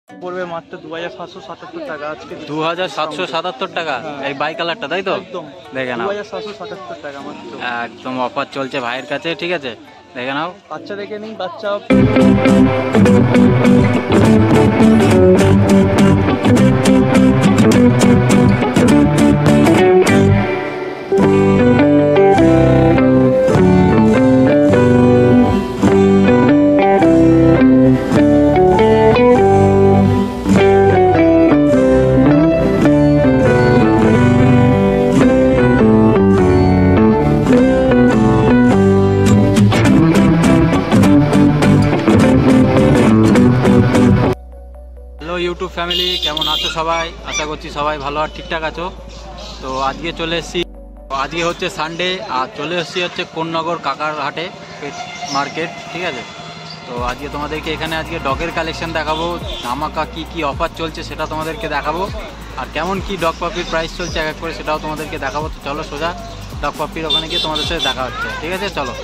পড়বে মাত্র 2777 টাকা। আজকে 2777 টাকা এই বাই কালারটা, তাই তো? একদম দেখে নাও, 2777 টাকা মাত্র। একদম অফার চলছে ভাইয়ের কাছে, ঠিক আছে? দেখে নাও। বাচ্চা দেখে নিন, বাচ্চা ইউটিউব ফ্যামিলি, কেমন আছো সবাই? আশা করছি সবাই ভালো আর ঠিকঠাক আছো। তো আজকে চলে এসেছি, আজকে হচ্ছে সানডে, আর চলে এসেছি হচ্ছে কোন্নগর কাকার হাটে মার্কেট, ঠিক আছে? তো আজকে তোমাদেরকে এখানে আজকে ডগের কালেকশন দেখাবো, ধামাকা কি কি অফার চলছে সেটা তোমাদেরকে দেখাবো, আর কেমন কি ডগ পাপির প্রাইস চলছে এক এক করে সেটাও তোমাদেরকে দেখাবো। তো চলো সোজা ডগ পাপির ওখানে গিয়ে তোমাদের সাথে দেখা হচ্ছে, ঠিক আছে? চলো।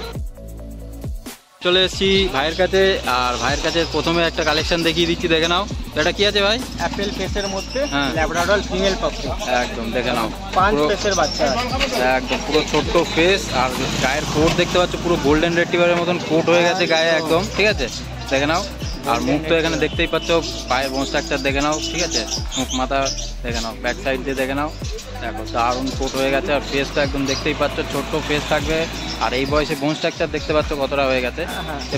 চলে এসেছি ভাইয়ের কাছে, আর ভাইয়ের কাছে প্রথমে একটা কালেকশন দেখিয়ে দিচ্ছি, দেখে নাও। এটা কি আছে ভাই? অ্যাপেল ফেসের মধ্যে ল্যাব্রাডর ফিমেল পাপি, একদম দেখে নাও, 5 ফেসের বাচ্চা, একদম পুরো ছোট্ট ফেস, আর গায়ের কোট দেখতে পাচ্ছ পুরো গোল্ডেন রেট্রিভারের মতন কোট হয়ে গেছে গায়ে একদম, ঠিক আছে? দেখে নাও। আর মুখ তো এখানে দেখতেই পাচ্ছ, পায়ের বোন স্ট্রাকচার দেখে নাও, ঠিক আছে? মুখ মাথা দেখে নাও, ব্যাক সাইড দিয়ে দেখে নাও, দেখো দারুণ কোট হয়ে গেছে। আর ফেসটা একদম দেখতেই পাচ্ছ ছোট্ট ফেস থাকবে, আর এই বয়সে বোন স্ট্রাকচার দেখতে পাচ্ছ কতটা হয়ে গেছে।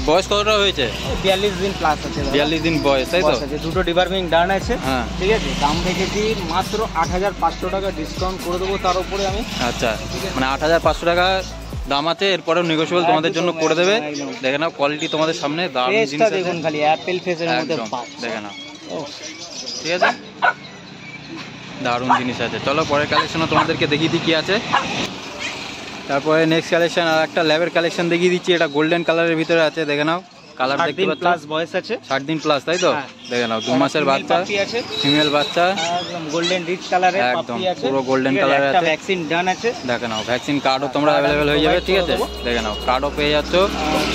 বয়স কতটা হয়েছে? 42 দিন প্লাস আছে। 42 দিন বয়স, তাই তো? দুটো ডিবার্মিং ডান আছে, হ্যাঁ, ঠিক আছে। দাম রেখেছি মাত্র 8500 টাকা, ডিসকাউন্ট করে দেবো তার উপরে আমি। আচ্ছা, মানে 8500 টাকা দাম আছে, এরপরেও নেগোশিয়েবল তোমাদের জন্য করে দেবে। দেখে নাও কোয়ালিটি তোমাদের সামনে, দারুণ জিনিস আছে। দেখুন খালি অ্যাপেল ফেসের মধ্যে দেখে নাও, ঠিক আছে? দারুণ জিনিস আছে। চলো পরের কালেকশনও তোমাদেরকে দেখিয়ে দিই কি আছে। তারপরে নেক্সট কালেকশন আর একটা ল্যাবের কালেকশন দেখিয়ে দিচ্ছি। এটা গোল্ডেন কালারের ভিতরে আছে, দেখে নাও। কালার দেখতে পাচ্ছ, প্লাস বয়স আছে, 60 দিন প্লাস, তাই তো? দেখে নাও, 2 মাসের বাচ্চা, ফিমেল বাচ্চা, একদম গোল্ডেন রিচ কালারের একদম পাপি আছে, পুরো গোল্ডেন কালারের আছে। ভ্যাকসিন ডান আছে, দেখে নাও। ভ্যাকসিন কার্ডও তোমরা অ্যাভেলেবেল হয়ে যাবে, ঠিক আছে? দেখে নাও, কার্ডও পেয়ে যাচ্ছ।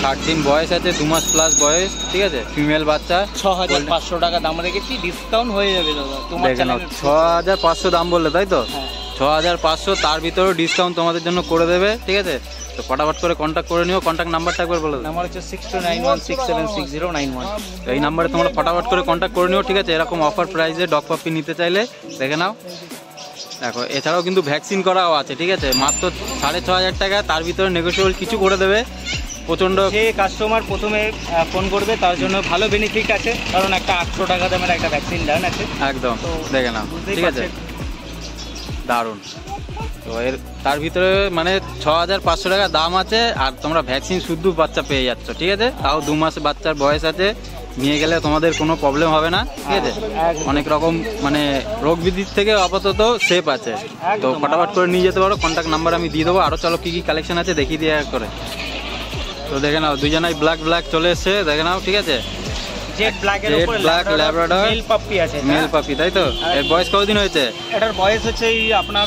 60 দিন বয়স আছে, 2 মাস প্লাস বয়স, ঠিক আছে? ফিমেল বাচ্চা, 6500 টাকা দাম রেখেছি, ডিসকাউন্ট হয়ে যাবে দাদা তোমার। দেখে নাও, 6500 দাম বললে, তাই তো? 6500, তার ভিতরেও ডিসকাউন্ট তোমাদের জন্য করে দেবে, ঠিক আছে? তো ফটাফট করে কন্ট্যাক্ট করে নিও। কন্ট্যাক্ট নাম্বারটা একবার বলে দাও। নাম্বার হচ্ছে 6291676091। এই নাম্বারে তোমরা ফটাফট করে কন্ট্যাক্ট করে নিও, ঠিক আছে? এরকম অফার প্রাইসে ডগ পাপি নিতে চাইলে, দেখে নাও। দেখো, এছাড়াও কিন্তু ভ্যাকসিন করাও আছে, ঠিক আছে? মাত্র 6500 টাকা, তার ভিতরে নেগোশিয়েবল কিছু করে দেবে। প্রচণ্ড, যে কাস্টমার প্রথমে ফোন করবে তার জন্য ভালো বেনিফিট আছে, কারণ একটা 800 টাকা দামের একটা ভ্যাকসিন ডান আছে, একদম দেখে নাও, ঠিক আছে? দারুণ। তো এর তার ভিতরে মানে 6500 টাকা দাম আছে, আর তোমরা ভ্যাকসিন শুদ্ধ বাচ্চা পেয়ে যাচ্ছ, ঠিক আছে? তাও 2 মাস বাচ্চার বয়স আছে, নিয়ে গেলে তোমাদের কোনো প্রবলেম হবে না, ঠিক আছে? অনেক রকম মানে রোগ বিধির থেকে আপাতত সেফ আছে। তো ফটাফট করে নিয়ে যেতে পারো। কন্ট্যাক্ট নাম্বার আমি দিয়ে দেবো। আরও চলো কী কী কালেকশন আছে দেখিয়ে দিয়ে করে। তো দেখে নাও, দুজনাই ব্ল্যাক চলে এসছে, দেখে নাও, ঠিক আছে? জেড ব্ল্যাক ল্যাব্রাডর মেল পাপি আছে, মেল পাপি, তাই তো? এর বয়স কতদিন হয়েছে? এটার বয়স হচ্ছে এই আপনার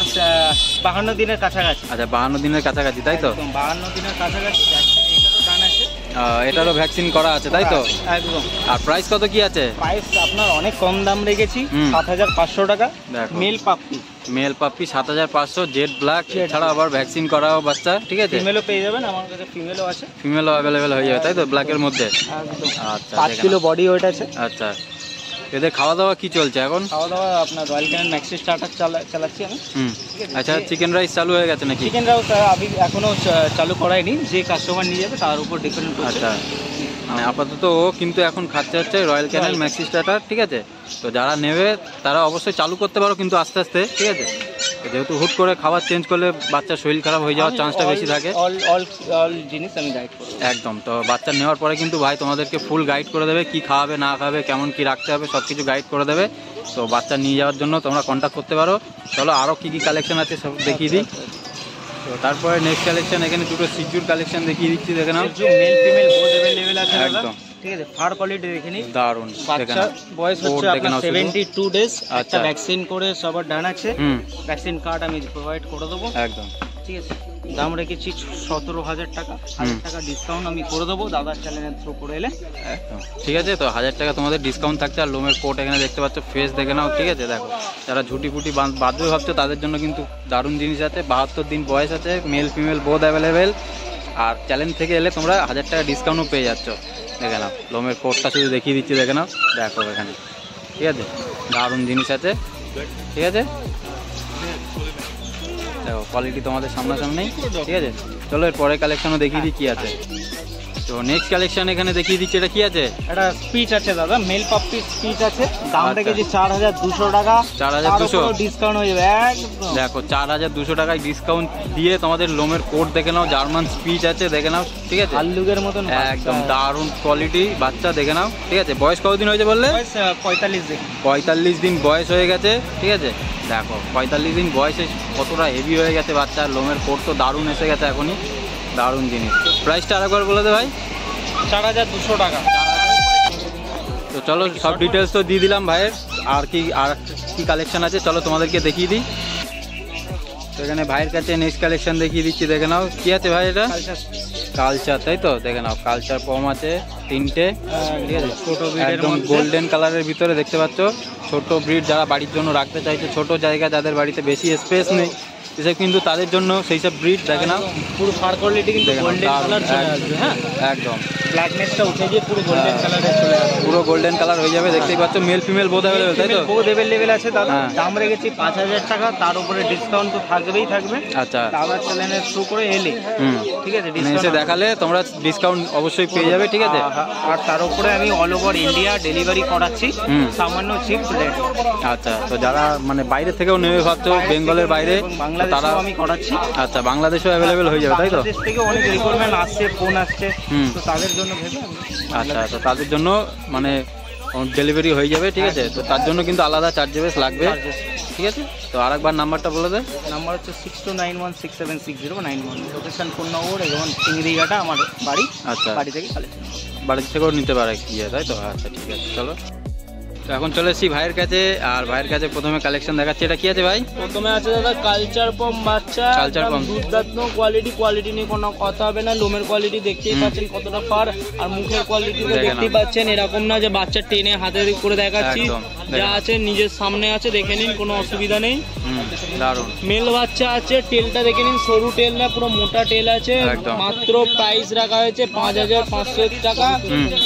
52 দিনের কাছাকাছি। আচ্ছা, 52 দিনের কাছাকাছি, তাই তো? 52 দিনের কাছাকাছি। এটারও ডান আছে, এটারও ভ্যাকসিন করা আছে, তাই তো? একদম। আর প্রাইস কত কি আছে? প্রাইস আপনার অনেক কম দাম রেখেছি, 7500 টাকা। মেল পাপি, মেল পাপি 7500, জেড ব্ল্যাক। এছাড়া আবার ভ্যাকসিন করাও বাচ্চা, ঠিক আছে? ফিমেলও পেয়ে যাবেন, আমার কাছে ফিমেলও আছে। ফিমেলও অ্যাভেলেবেল হয়ে যাবে, তাই তো? ব্ল্যাকের মধ্যে, একদম। আচ্ছা, 5 কিলো বডি ওয়েট আছে। আচ্ছা, এদের খাওয়া দাওয়া কি চলছে এখন? খাওয়া দাওয়া আপনার রয়্যাল ক্যানেল ম্যাক্সি স্টার্টার চালাচ্ছি আমি। আচ্ছা, চিকেন রাইস চালু হয়ে গেছে নাকি? চিকেন রাইস আমি এখনো চালু করাইনি, যে কাস্টমার নিয়ে যাবে তার উপর ডিপেন্ড করছে। আচ্ছা, মানে আপাতত ও কিন্তু এখন খাচ্ছে হচ্ছে রয়্যাল ক্যানেল ম্যাক্সি স্টার্টার, ঠিক আছে? তো যারা নেবে তারা অবশ্যই চালু করতে পারো, কিন্তু আস্তে আস্তে, ঠিক আছে? যেহেতু হুট করে খাবার চেঞ্জ করলে বাচ্চার শরীর খারাপ হয়ে যাওয়ার চান্সটা বেশি থাকে। অল জিনিস আমি গাইড করব একদম। তো বাচ্চা নেওয়ার পরে কিন্তু ভাই তোমাদেরকে ফুল গাইড করে দেবে, কি খাওয়াবে না খাওয়াবে, কেমন কি রাখতে হবে, সব কিছু গাইড করে দেবে। তো বাচ্চা নিয়ে যাওয়ার জন্য তোমরা কন্ট্যাক্ট করতে পারো। চলো আরও কী কী কালেকশন আছে সব দেখিয়ে দিই। তো তারপরে নেক্সট কালেকশন, এখানে দুটো সিজুর কালেকশন দেখিয়ে দিচ্ছি, দেখে নাও। মেল ফিমেল বোথ अवेलेबल আছে একদম, ঠিক আছে? ফার কোয়ালিটি দেখে নিন, দারুণ। বাচ্চা বয়স হচ্ছে আপনার 72 ডেজ। একটা ভ্যাকসিন করে সবার ডান আছে, ভ্যাকসিন কার্ড আমি প্রোভাইড করে দেবো, একদম, ঠিক আছে? দাম রেখেছি 17,000 টাকা। 1,000 টাকা ডিসকাউন্ট আমি করে দেবো দাদার চ্যানেলের থ্রু করে এলে। ঠিক আছে, তো 1000 টাকা তোমাদের ডিসকাউন্ট থাকছে। আর লোমের কোট এখানে দেখতে পাচ্ছ, ফেস দেখে নাও। ঠিক আছে, দেখো যারা ঝুটি ফুটি বাঁধবে ভাবছো তাদের জন্য কিন্তু দারুণ জিনিস আছে। 72 দিন বয়স আছে, মেল ফিমেল বোথ অ্যাভেলেবেল। আর চ্যালেঞ্জ থেকে এলে তোমরা 1000 টাকা ডিসকাউন্টও পেয়ে যাচ্ছ। দেখে নাও লোমের কোটটা শুধু দেখিয়ে দিচ্ছি, দেখে নাও, দেখো এখানে। ঠিক আছে, দারুণ জিনিস আছে। ঠিক আছে, দেখো কোয়ালিটি তোমাদের সামনাসামনি। ঠিক আছে, চলো এর পরের কালেকশনও দেখিয়ে দিই কী আছে। তো নেক্সট কালেকশন এখানে দেখিয়ে দিচ্ছি, এটা কি আছে? এটা স্পিচ আছে দাদা, মেল পাপ্পি স্পিচ আছে। দাম রেখেছি 4,200 টাকা। 4,200 ডিসকাউন্ট হয়ে যাবে একদম। দেখো 4,200 টাকায় ডিসকাউন্ট দিয়ে তোমাদের লোমের কোট দেখে নাও, জার্মান স্পিচ আছে দেখে নাও। ঠিক আছে, আল্লুকের মতন একদম দারুণ কোয়ালিটি বাচ্চা দেখে নাও। ঠিক আছে, বয়স কতদিন হয়েছে বললে? 45 দিন। 45 দিন বয়স হয়ে গেছে। ঠিক আছে, দেখো 45 দিন বয়সে কতটা হেভি হয়ে গেছে বাচ্চার। লোমের কোট তো দারুণ এসে গেছে এখনই, দারুণ জিনিস। প্রাইসটা আরেকবার বলে দে ভাই। 4,200 টাকা। তো চলো সব ডিটেলস তো দিয়ে দিলাম ভাইয়ের। আর কি কালেকশন আছে চলো তোমাদেরকে দেখিয়ে দিই। তো এখানে ভাইয়ের কাছে নেক্সট কালেকশন দেখিয়ে দিচ্ছি, দেখে নাও কি আছে ভাই। এটা কালচার, তাই তো? দেখে নাও কালচার পম আছে 3টে। ঠিক আছে, ছোট একদম গোল্ডেন কালারের ভিতরে দেখতে পাচ্ছ। ছোট ব্রিড যারা বাড়ির জন্য রাখতে চাইছে, ছোট জায়গা যাদের বাড়িতে বেশি স্পেস নেই, এসব কিন্তু তাদের জন্য সেই সব ব্রিড দেখে নাও। পুরো ফার কোয়ালিটি কিন্তু গোল্ডেন কালার চলে আসবে। হ্যাঁ, একদম ব্ল্যাকনেসটা উঠে গিয়ে পুরো গোল্ডেন কালারে চলে আসবে। পুরো গোল্ডেন কালার হয়ে যাবে। দেখতেই পাচ্ছ মেল ফিমেল বোথ অ্যাভেলেবল, তাই তো? বোথ অ্যাভেলেবল আছে দাদা। হ্যাঁ। দাম রেখেছি 5,000 টাকা। তার উপরে ডিসকাউন্ট তো থাকবেই থাকবে। আচ্ছা, দাদার চ্যানেলের থ্রু করে এলে ঠিক আছে এসে দেখালে তোমরা ডিসকাউন্ট অবশ্যই পেয়ে যাবে। ঠিক আছে, আর তার উপরে আমি অল ওভার ইন্ডিয়া ডেলিভারি করাচ্ছি সামান্য চিপ রেট। আচ্ছা, তো যারা মানে বাইরে থেকেও নেবে ভাবছো, বেঙ্গলের বাইরে, তারা আমি করাচ্ছি। আচ্ছা, বাংলাদেশেও অ্যাভেলেবেল হয়ে যাবে, তাই তো? বাংলাদেশ থেকে অনেক রিকোয়ারমেন্ট আসছে, ফোন আসছে, তো তাদের জন্য ভেবে আচ্ছা, তো তাদের জন্য মানে ডেলিভারি হয়ে যাবে। ঠিক আছে, তো তার জন্য কিন্তু আলাদা চার্জেস লাগবে। ঠিক আছে, তো আরেকবার নাম্বারটা বলে দেয়। নাম্বার হচ্ছে 6291676091। লোকেশন কোন্নগর এবং চিংড়িঘাটা আমার বাড়ি। আচ্ছা, বাড়ি থেকে কালেকশন, বাড়ি থেকেও নিতে পারে কি, তাই তো? আচ্ছা, ঠিক আছে, চলো তো এখন চলে এসেছি ভাইয়ের কাছে। আর ভাইয়ের কাছে প্রথমে কালেকশন দেখাচ্ছি, এটা কি আছে ভাই? প্রথমে আছে দাদা কালচার পম বাচ্চা। কালচার পম দুধদাত্ম কোয়ালিটি নিয়ে কোনো কথা হবে না। লোমের কোয়ালিটি দেখতেই পাচ্ছেন কতটা ফার, আর মুখের কোয়ালিটি দেখতেই পাচ্ছেন। এরকম না যে বাচ্চা টেনে হাতে করে দেখাচ্ছি, যা আছে নিজের সামনে আছে, দেখে নিন, কোনো অসুবিধা নেই। দারুণ মেল বাচ্চা আছে, টেলটা দেখে নিন, সরু টেল না, পুরো মোটা টেল আছে। মাত্র প্রাইস রাখা হয়েছে 5,500 টাকা।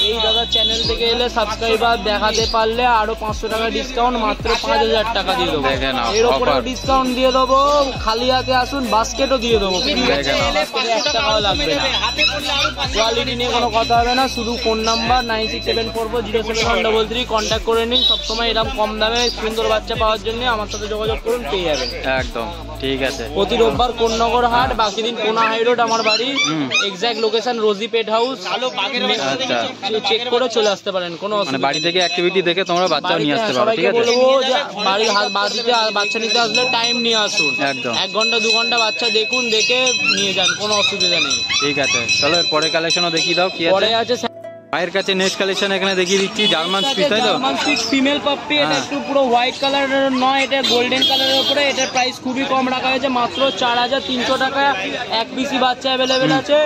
এই দাদা চ্যানেল থেকে এলে সাবস্ক্রাইবার দেখাতে পারলে আরো 500 টাকা ডিসকাউন্ট, মাত্র 5,000 টাকা দিয়ে দেবো। এর উপরে ডিসকাউন্ট দিয়ে দেবো। খালি হাতে আসুন, বাস্কেটও দিয়ে দেবো। 1 টাকাও লাগবে না। কোয়ালিটি নিয়ে কোনো কথা হবে না। শুধু ফোন নাম্বার 9674407133 কন্ট্যাক্ট করে নিন। সবসময় এরকম কম দামে সুন্দর বাচ্চা পাওয়ার জন্য আমার সাথে যোগাযোগ করুন, পেয়ে যাবেন। একদম ঠিক আছে। প্রতি রোববার কোন্নগর হাট, বাকি দিন কোনা হাই রোড আমার বাড়ি। এক্সাক্ট লোকেশন রোজি পেট হাউস। চেক করে চলে আসতে পারেন, কোনো মানে বাড়ি থেকে অ্যাক্টিভিটি দেখে তোমরা বাচ্চা নিয়ে আসতে পারো। ঠিক আছে, বলবো যে বাড়ির বাড়িতে বাচ্চা নিতে আসলে টাইম নিয়ে আসুন। একদম 1 ঘন্টা 2 ঘন্টা বাচ্চা দেখুন, দেখে নিয়ে যান, কোনো অসুবিধা নেই। ঠিক আছে, চলো এর পরে কালেকশনও দেখিয়ে দাও কি আছে। পরে আছে ভাইয়ের কাছে নেক্সট কালেকশন এখানে দেখিয়ে দিচ্ছি, জার্মান স্পিচ, তাই তো? German speech female puppy. এটা একটু পুরো হোয়াইট কালারের নয়, এটা গোল্ডেন কালারের উপরে। এটার প্রাইস খুবই কম রাখা হয়েছে, মাত্র 4,300 টাকা। এক পিসি বাচ্চা অ্যাভেলেবেল আছে।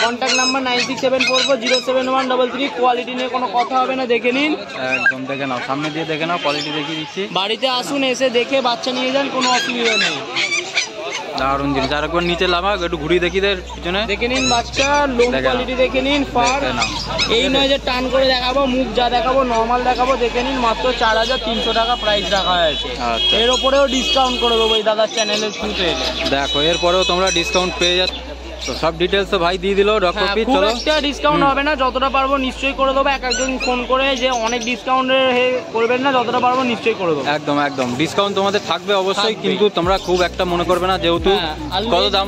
Contact number 9674407133। কোয়ালিটি নিয়ে কোনো কথা হবে না, দেখে নিন। একদম দেখে নাও, সামনে দিয়ে দেখে নাও, কোয়ালিটি দেখিয়ে দিচ্ছি। বাড়িতে আসুন, এসে দেখে বাচ্চা নিয়ে যান, কোনো অসুবিধা নেই। দারুণ জিনিস। আর একবার নিচে লামা, একটু ঘুরিয়ে দেখি দের পিছনে, দেখে নিন বাচ্চা, লোম কোয়ালিটি দেখে নিন, ফার। এই নয় যে টান করে দেখাবো, মুখ যা দেখাবো নর্মাল দেখাবো। দেখে নিন, মাত্র 4,300 টাকা প্রাইস রাখা হয়েছে। এর উপরেও ডিসকাউন্ট করে দেবো এই দাদার চ্যানেলের থ্রুতে। দেখো এরপরেও তোমরা ডিসকাউন্ট পেয়ে যাচ্ছ। তো সব ডিটেলস তো ভাই দিয়ে দিল। ডক্টর পি, চলো। একটা ডিসকাউন্ট হবে না, যতটা পারবো নিশ্চয়ই করে দেবো। একজন ফোন করে যে অনেক ডিসকাউন্টের করবেন না, যতটা পারবো নিশ্চয়ই করে দেবো। একদম একদম ডিসকাউন্ট তোমাদের থাকবে অবশ্যই, কিন্তু তোমরা খুব একটা মনে করবে না, যেহেতু কত দাম,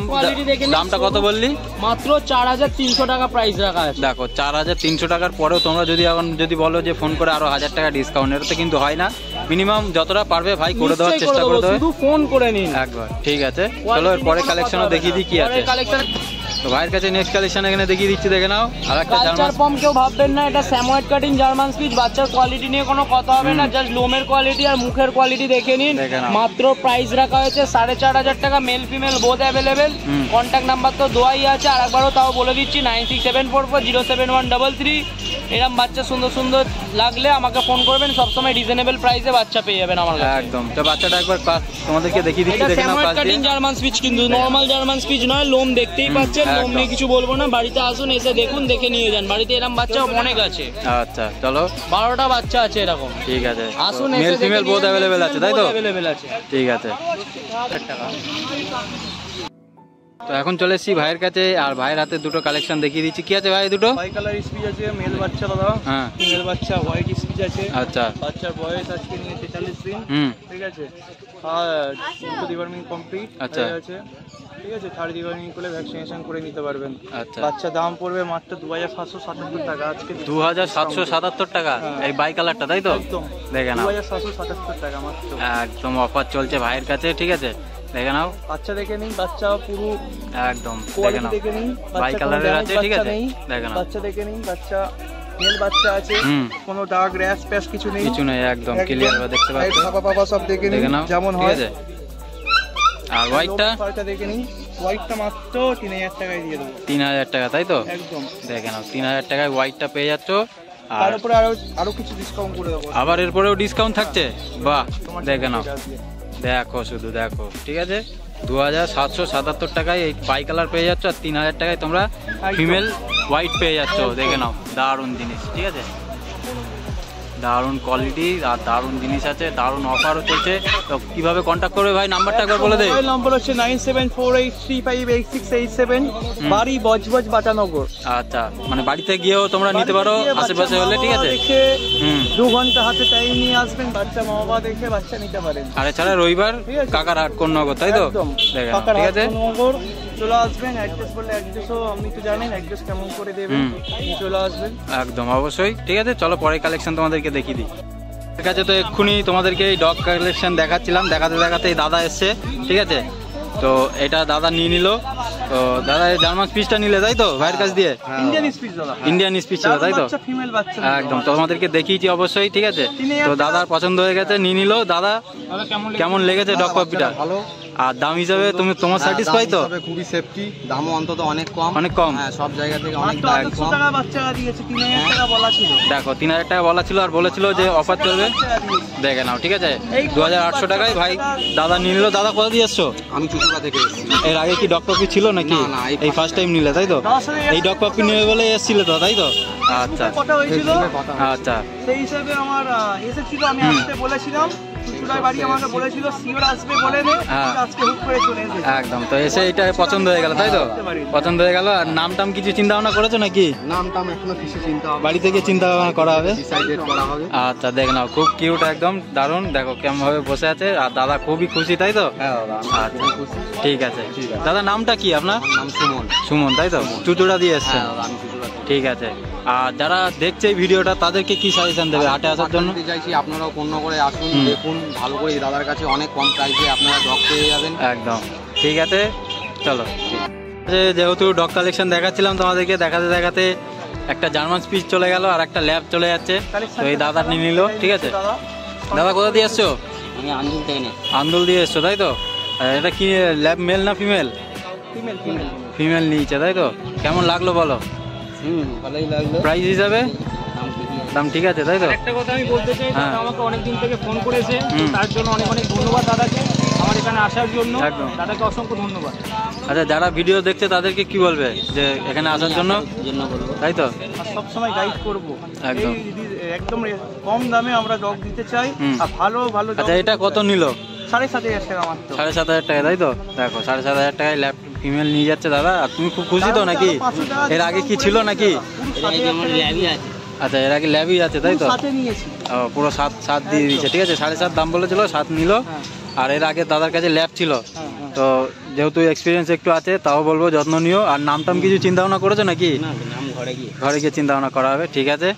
দামটা কত বললি? মাত্র 4,300 টাকা প্রাইস রাখা আছে। দেখো 4,300 টাকার পরেও তোমরা যদি এখন যদি বলো যে ফোন করে আরো 1,000 টাকা ডিসকাউন্ট, এটা তো কিন্তু হয় না। মিনিমাম যতটা পারবে ভাই করে দেওয়ার চেষ্টা করে দেবে, শুধু ফোন করে নিন একবার। ঠিক আছে, চলো এর পরে কালেকশনও দেখিয়ে দিই কি আছে। তো ভাইয়ের কাছে নেক্সট কালেকশন এখানে দেখিয়ে দিচ্ছি, দেখে নাও। আর একটা কালচার পম কেউ ভাববেন না, এটা স্যামোয়েড কাটিং জার্মান স্পিচ। বাচ্চার কোয়ালিটি নিয়ে কোনো কথা হবে না, জাস্ট লোমের কোয়ালিটি আর মুখের কোয়ালিটি দেখে নিন। মাত্র প্রাইস রাখা হয়েছে 4,500 টাকা, male female both available. Contact number তো দেওয়াই আছে, আর একবারও তাও বলে দিচ্ছি 9674407133। এরকম বাচ্চা সুন্দর সুন্দর লাগলে আমাকে ফোন করবেন, সবসময় রিজনেবল প্রাইসে বাচ্চা পেয়ে যাবেন আমার কাছে। একদম। তো বাচ্চাটা একবার তোমাদেরকে দেখিয়ে দিচ্ছি, দেখে নাও। কাটিং জার্মান স্পিচ, কিন্তু নরমাল জার্মান স্পিচ নয়। লোম দেখতেই পাচ্ছেন, লোম নিয়ে কিছু বলবো না। বাড়িতে আসুন, এসে দেখুন, দেখে নিয়ে যান। বাড়িতে এরকম বাচ্চা অনেক আছে। আচ্ছা চলো, 12টা বাচ্চা আছে এরকম। ঠিক আছে, আসুন, মেল ফিমেল বোথ অ্যাভেলেবেল আছে, তাই তো? অ্যাভেলেবেল আছে। ঠিক আছে। তো এখন চলে এসেছি ভাইয়ের কাছে, আর ভাইয়ের হাতে দুটো কালেকশন দেখিয়ে দিচ্ছি। কি আছে ভাই দুটো? বাই কালার স্পিচ আছে, মেল বাচ্চা দাদা। হ্যাঁ, ফিমেল বাচ্চা হোয়াইট স্পিচ আছে। আচ্ছা, বাচ্চার বয়স আজকে নিয়ে 43 দিন। ঠিক আছে, আর দুটো ডিওয়ার্মিং কমপ্লিট আচ্ছা আছে। ঠিক আছে, থার্ড ডিওয়ার্মিং করে ভ্যাকসিনেশন করে নিতে পারবেন। আচ্ছা, বাচ্চা দাম পড়বে মাত্র 2777 টাকা আজকে। 2777 টাকা এই বাই কালারটা, তাই তো? একদম দেখে নাও, 2777 টাকা মাত্র। একদম অফার চলছে ভাইয়ের কাছে। ঠিক আছে, দেখে নাও। বাচ্চা দেখে নিন, বাচ্চা পুরো একদম দেখে কোয়ালিটি নাও, দেখে নিন। বাই কালারের আছে। ঠিক আছে, দেখে নাও। বাচ্চা দেখে নিন, বাচ্চা মেল বাচ্চা আছে, কোনো দাগ র্যাশ প্যাশ কিছু নেই, কিছু নেই, একদম ক্লিয়ার দেখতে পাচ্ছ। বাবা সব দেখে নিন যেমন হয়। আর হোয়াইটটা দেখে নিন, হোয়াইটটা মাত্র 3000 টাকায় দিয়ে দেবো। 3000 টাকা, তাই তো? একদম দেখে নাও, 3000 টাকায় হোয়াইটটা পেয়ে যাচ্ছ। তার উপরে আরো কিছু ডিসকাউন্ট করে দেবো। আবার এরপরেও ডিসকাউন্ট থাকছে? বাহ, দেখে নাও, দেখো শুধু দেখো। ঠিক আছে, 2777 টাকায় এই বাই কালার পেয়ে যাচ্ছ, আর 3000 টাকায় তোমরা ফিমেল হোয়াইট পেয়ে যাচ্ছ। দেখে নাও, দারুণ জিনিস। ঠিক আছে, দারুণ কোয়ালিটি আর দারুণ জিনিস আছে, দারুণ অফারও চলছে। তো কিভাবে কন্ট্যাক্ট করবে ভাই? নাম্বারটা একবার বলে দে। মোবাইল নম্বর হচ্ছে 9748358687, বাড়ি বজবজ বাটানগর। আচ্ছা, মানে বাড়িতে গিয়েও তোমরা নিতে পারো আশেপাশে হলে। ঠিক আছে, 2 ঘন্টা হাতে টাইম নিয়ে আসবেন, বাচ্চা মা বাবা দেখে বাচ্চা নিতে পারেন। আর এছাড়া রবিবার কাকার হাট কোন্নগর, তাই তো? দেখে নাও, ঠিক আছে, চলে আসবেন। অ্যাড্রেস বললে অ্যাড্রেসও আপনি তো জানেন, অ্যাড্রেস কেমন করে দেবেন, চলে আসবেন একদম অবশ্যই। ঠিক আছে, চলো পরের কালেকশন তোমাদেরকে দেখিয়ে দিই। ঠিক আছে, তো এক্ষুনি তোমাদেরকে এই ডগ কালেকশন দেখাচ্ছিলাম, দেখাতে দেখাতে এই দাদা এসছে। ঠিক আছে, তো এটা দাদা নিয়ে নিল। তো দাদা এই জার্মান স্পিচটা নিলে, তাই তো? ভাইয়ের কাছ দিয়ে ইন্ডিয়ান স্পিচ দাদা, ইন্ডিয়ান স্পিচ ছিল, তাই তো? ফিমেল বাচ্চা একদম, তো তোমাদেরকে দেখিয়েছি অবশ্যই। ঠিক আছে, তো দাদার পছন্দ হয়ে গেছে, নিয়ে নিল। দাদা কেমন লেগেছে ডগ পাপিটা? ভালো। আর দাম হিসাবে তোমার স্যাটিসফাই তো? খুবই সেফটি, দামও অন্তত অনেক কম। অনেক কম, হ্যাঁ, সব জায়গা থেকে অনেক টাকা বাচ্চা দিয়েছে। 3000 টাকা বলা ছিল। দেখো, 3000 টাকা বলা ছিল, আর বলেছিল যে অফার চলবে। দেখে নাও, ঠিক আছে, 2800 টাকায় ভাই দাদা নিয়ে নিল। দাদা কোথা দিয়ে এসছো? আমি চুচুড়া থেকে এসেছি। এর আগে কি ডগ পাপি ছিল নাকি? না, এই ফার্স্ট টাইম নিলে, তাই তো? এই ডগ পাপি নেবে বলে এসেছিলে তো, তাই তো? আচ্ছা কথা হয়েছিল, আচ্ছা, সেই হিসাবে আমার এসেছিল, আমি আসতে বলেছিলাম। চুচুড়ার বাড়ি আমাকে বলেছিল সিওর আসবে বলে নে, আজকে হুট করে চলে এসেছে। একদম, তো এসে এটা পছন্দ হয়ে গেল, তাই তো? পছন্দ হয়ে গেল। আর নাম টাম কিছু চিন্তা ভাবনা করেছো নাকি? নামটা এখনো কিছু চিন্তা হবে, বাড়ি থেকে চিন্তা ভাবনা করা হবে, ডিসাইডেড করা হবে। আচ্ছা, দেখে নাও, খুব কিউট, একদম দারুণ। দেখো কেমন ভাবে বসে আছে, আর দাদা খুবই খুশি, তাই তো? হ্যাঁ দাদা, আচ্ছা, ঠিক আছে। দাদা নামটা কি আপনার? নাম সুমন। সুমন, তাই তো? চুচুড়া দিয়ে এসছে। হ্যাঁ দাদা, আমি চুচুড়া থেকে। ঠিক আছে, আর যারা দেখছে এই ভিডিওটা তাদেরকে কি সাজেশন দেবে হাটে আসার জন্য? চাইছি আপনারাও কোন্নগরে আসুন, দেখুন ভালো করে। দাদার কাছে অনেক কম প্রাইসে আপনারা ডগ পেয়ে যাবেন। একদম, ঠিক আছে, চলো। যেহেতু ডগ কালেকশন দেখাচ্ছিলাম তোমাদেরকে, দেখাতে দেখাতে একটা জার্মান স্পিচ চলে গেল, আর একটা ল্যাব চলে যাচ্ছে। তো এই দাদা নিয়ে নিল। ঠিক আছে, দাদা কোথা দিয়ে এসছো? আমি আন্দুল থেকে নেই। আন্দুল দিয়ে এসছো, তাই তো? এটা কি ল্যাব, মেল না ফিমেল? ফিমেল ফিমেল ফিমেল নিয়েছে, তাই তো? কেমন লাগলো বলো? ভালোই লাগলো। প্রাইস হিসাবে দাম ঠিক আছে, তাই তো? একটা কথা আমি বলতে চাই, দাদা আমাকে অনেকদিন থেকে ফোন করেছে, তার জন্য অনেক অনেক ধন্যবাদ দাদাকে, আমার এখানে আসার জন্য। একদম, দাদাকে অসংখ্য ধন্যবাদ। আচ্ছা, যারা ভিডিও দেখছে তাদেরকে কি বলবে যে এখানে আসার জন্য, তাই তো? আর সবসময় গাইড করবো, একদম একদম কম দামে আমরা ডগ দিতে চাই, আর ভালো ভালো। আচ্ছা, এটা কত নিল? 7500 টাকা মাত্র। 7500 টাকা, তাই তো? দেখো, 7500 টাকায় ল্যাব ফিমেল নিয়ে যাচ্ছে দাদা। আর তুমি খুব খুশি তো নাকি? এর আগে কি ছিল নাকি? আচ্ছা, এর আগে ল্যাবই আছে, তাই তো? পুরো 7 দিয়ে দিচ্ছে। ঠিক আছে, 7.5 দাম বলেছিল, 7 নিল। আর এর আগে দাদার কাছে ল্যাব ছিল, তো যেহেতু এক্সপিরিয়েন্স একটু আছে, তাও বলবো যত্ন নিও। আর নাম টাম কিছু চিন্তা ভাবনা করেছো নাকি? ঘরে গিয়ে চিন্তা ভাবনা করা হবে। ঠিক আছে,